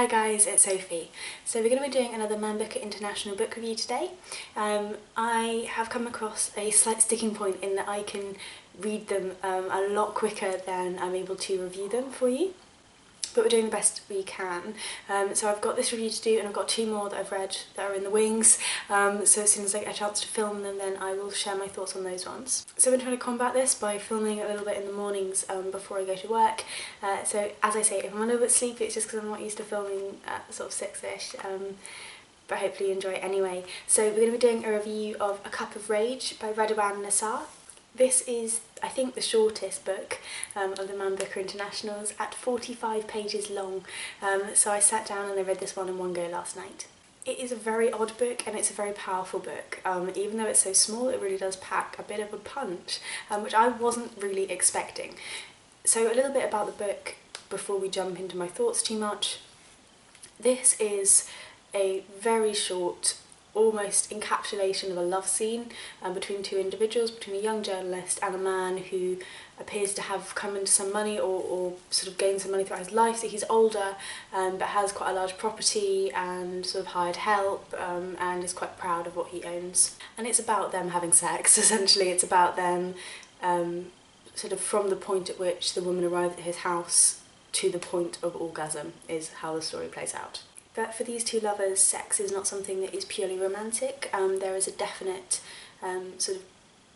Hi guys, it's Sophie. So we're going to be doing another Man Booker International book review today. I have come across a slight sticking point in that I can read them a lot quicker than I'm able to review them for you. But we're doing the best we can. So I've got this review to do and I've got 2 more that I've read that are in the wings. So as soon as I get a chance to film them, then I will share my thoughts on those ones. So I've been trying to combat this by filming a little bit in the mornings before I go to work. So as I say, if I'm a little bit sleepy, it's just because I'm not used to filming at sort of 6ish. But hopefully you enjoy it anyway. So we're going to be doing a review of A Cup of Rage by Raduan and Nassar. This is, I think, the shortest book of the Man Booker Internationals, at 45 pages long, so I sat down and I read this one in one go last night. It is a very odd book and it's a very powerful book. Even though it's so small, it really does pack a bit of a punch, which I wasn't really expecting. So a little bit about the book before we jump into my thoughts too much. This is a very short, almost encapsulation of a love scene between 2 individuals, between a young journalist and a man who appears to have come into some money or sort of gained some money throughout his life. So he's older but has quite a large property and sort of hired help and is quite proud of what he owns. And it's about them having sex, essentially. It's about them sort of from the point at which the woman arrived at his house to the point of orgasm is how the story plays out. But for these 2 lovers, sex is not something that is purely romantic. There is a definite sort of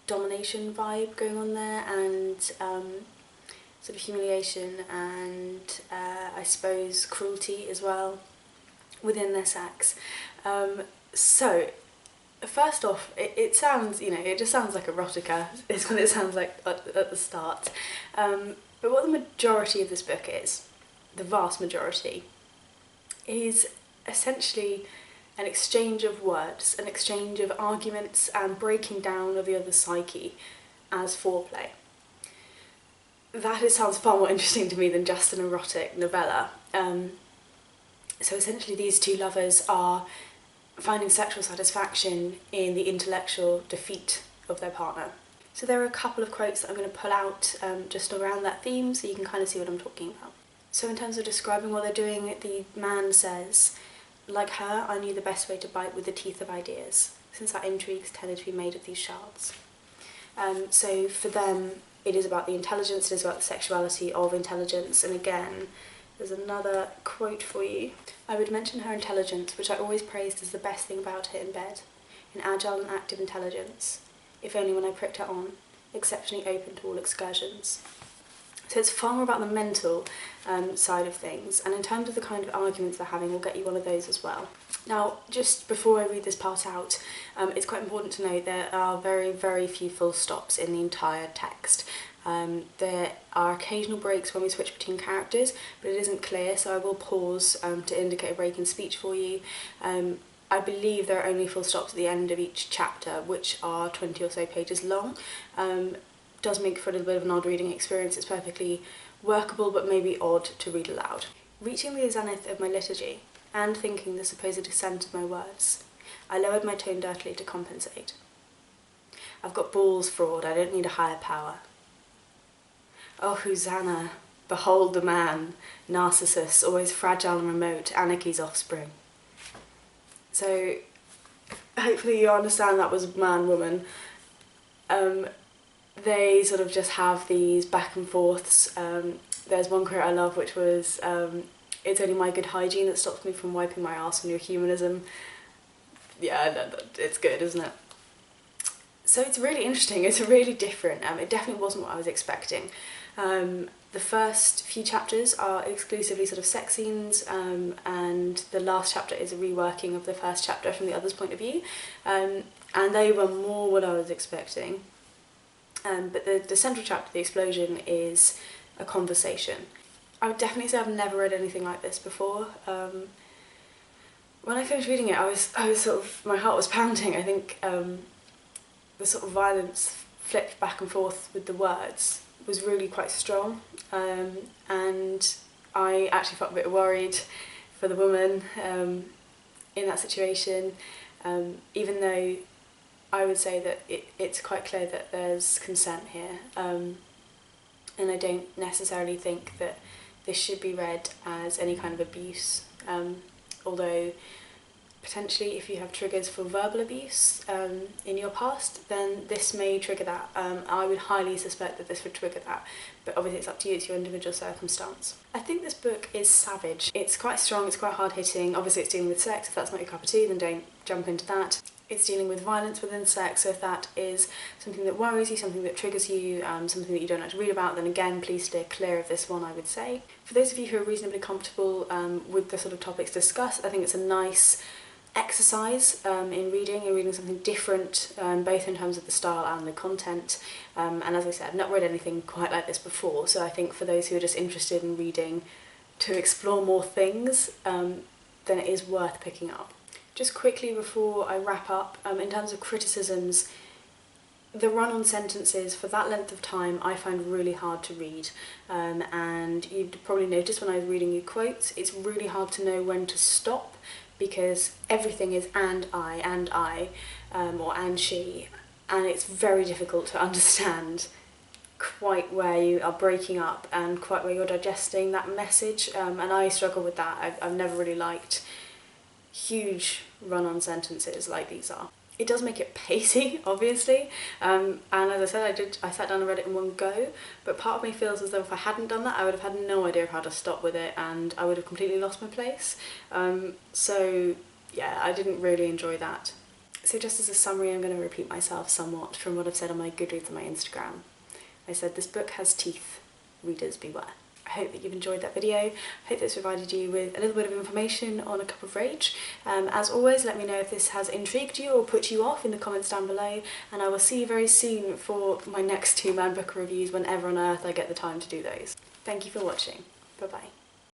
domination vibe going on there, and sort of humiliation and I suppose cruelty as well within their sex. So first off, it sounds, it just sounds like erotica, is what it sounds like at the start. But what the majority of this book is, the vast majority, is essentially an exchange of words, an exchange of arguments and breaking down of the other's psyche as foreplay. That sounds far more interesting to me than just an erotic novella. So essentially these 2 lovers are finding sexual satisfaction in the intellectual defeat of their partner. So there are a couple of quotes that I'm going to pull out just around that theme so you can kind of see what I'm talking about. So in terms of describing what they're doing, the man says, "Like her, I knew the best way to bite with the teeth of ideas, since our intrigues tended to be made of these shards." So for them, it is about the intelligence, it is about the sexuality of intelligence, and again, there's another quote for you. "I would mention her intelligence, which I always praised as the best thing about her in bed, an agile and active intelligence, if only when I pricked her on, exceptionally open to all excursions." So it's far more about the mental side of things, and in terms of the kind of arguments they're having, we'll get you one of those as well. Now, just before I read this part out, it's quite important to note there are very, very few full stops in the entire text. There are occasional breaks when we switch between characters, but it isn't clear, so I will pause to indicate a break in speech for you. I believe there are only full stops at the end of each chapter, which are 20 or so pages long. Does make for a little bit of an odd reading experience. It's perfectly workable but maybe odd to read aloud. "Reaching the zenith of my liturgy, and thinking the supposed extent of my words, I lowered my tone dirtily to compensate. I've got balls, fraud, I don't need a higher power. Oh, Hosanna, behold the man, Narcissus, always fragile and remote, anarchy's offspring." So hopefully you understand that was man, woman. They sort of just have these back and forths. There's one quote I love, which was, "It's only my good hygiene that stops me from wiping my arse on your humanism." Yeah, it's good, isn't it? So it's really interesting, it's really different. It definitely wasn't what I was expecting. The first few chapters are exclusively sort of sex scenes, and the last chapter is a reworking of the first chapter from the other's point of view, and they were more what I was expecting. But the central chapter, the explosion, is a conversation. I would definitely say I've never read anything like this before. When I finished reading it, I was sort of, my heart was pounding. I think the sort of violence flipped back and forth with the words was really quite strong, and I actually felt a bit worried for the woman in that situation, even though I would say that it's quite clear that there's consent here, and I don't necessarily think that this should be read as any kind of abuse although potentially if you have triggers for verbal abuse in your past, then this may trigger that. I would highly suspect that this would trigger that, but obviously it's up to you, it's your individual circumstance. I think this book is savage. It's quite strong, it's quite hard-hitting. Obviously it's dealing with sex. If that's not your cup of tea, then don't jump into that. It's dealing with violence within sex, so if that is something that worries you, something that triggers you, something that you don't like to read about, then again, please steer clear of this one, I would say. For those of you who are reasonably comfortable with the sort of topics discussed, I think it's a nice exercise in reading something different, both in terms of the style and the content. And as I said, I've not read anything quite like this before, so I think for those who are just interested in reading to explore more things, then it is worth picking up. Just quickly before I wrap up, in terms of criticisms, the run-on sentences for that length of time I find really hard to read, and you'd probably noticed when I was reading you quotes, it's really hard to know when to stop because everything is and I, or and she, and it's very difficult to understand quite where you are breaking up and quite where you're digesting that message, and I struggle with that. I've never really liked huge run-on sentences like these are. It does make it pacey, obviously, and as I said, I sat down and read it in one go, but part of me feels as though if I hadn't done that, I would have had no idea of how to stop with it, and I would have completely lost my place. So yeah, I didn't really enjoy that. So just as a summary, I'm going to repeat myself somewhat from what I've said on my Goodreads and my Instagram. I said, this book has teeth, readers beware. I hope that you've enjoyed that video. I hope it's provided you with a little bit of information on A Cup of Rage. As always, let me know if this has intrigued you or put you off in the comments down below, and I will see you very soon for my next 2 Man Booker reviews whenever on earth I get the time to do those. Thank you for watching. Bye bye.